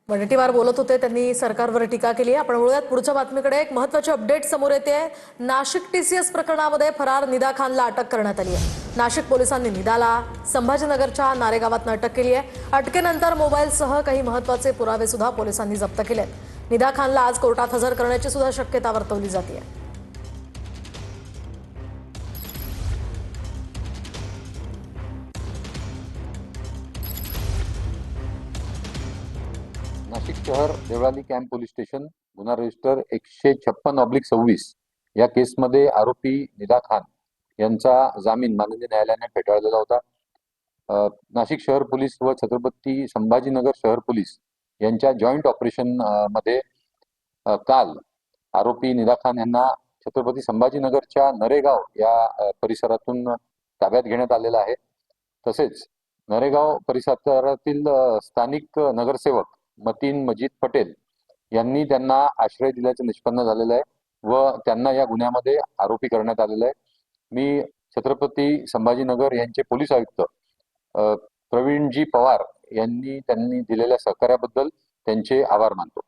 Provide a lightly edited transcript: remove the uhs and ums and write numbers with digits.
वडेट्टीवार बोलत होते, त्यांनी सरकारवर टीका केली आहे। आपण बोलूयात पुढच्या बातमीकडे। एक महत्त्वाची अपडेट समोर येते आहे। नाशिक टीसीएस प्रकरणामध्ये फरार निदा खानला अटक करण्यात आली आहे। नाशिक पोलिसांनी निदाला संभाजीनगरच्या नारेगावातून अटक केली आहे। अटकेनंतर मोबाईलसह काही महत्त्वाचे पुरावे सुद्धा पोलिसांनी जप्त केले आहेत। निदा खानला आज कोर्टात हजर करण्याची सुद्धा शक्यता वर्तवली जाते आहे। नाशिक शहर देवळाली कॅम्प पोलीस स्टेशन गुन्हा रजिस्टर 156/26 या केसमध्ये आरोपी निदा खान यांचा जामीन माननीय न्यायालयाने फेटाळलेला होता। नाशिक शहर पोलीस व छत्रपती संभाजीनगर शहर पोलीस यांच्या जॉईंट ऑपरेशन मध्ये काल आरोपी निदा खान यांना छत्रपती संभाजीनगरच्या नरेगाव या परिसरातून ताब्यात घेण्यात आलेला आहे। तसेच नरेगाव परिसरातील स्थानिक नगरसेवक मतीन मजीद पटेल यांनी त्यांना आश्रय दिल्याचे निष्पन्न झालेलं आहे व त्यांना या गुन्ह्यामध्ये आरोपी करण्यात आलेला आहे। मी छत्रपती संभाजीनगर यांचे पोलीस आयुक्त प्रवीणजी पवार यांनी दिलेल्या सहकार्याबद्दल त्यांचे आभार मानतो।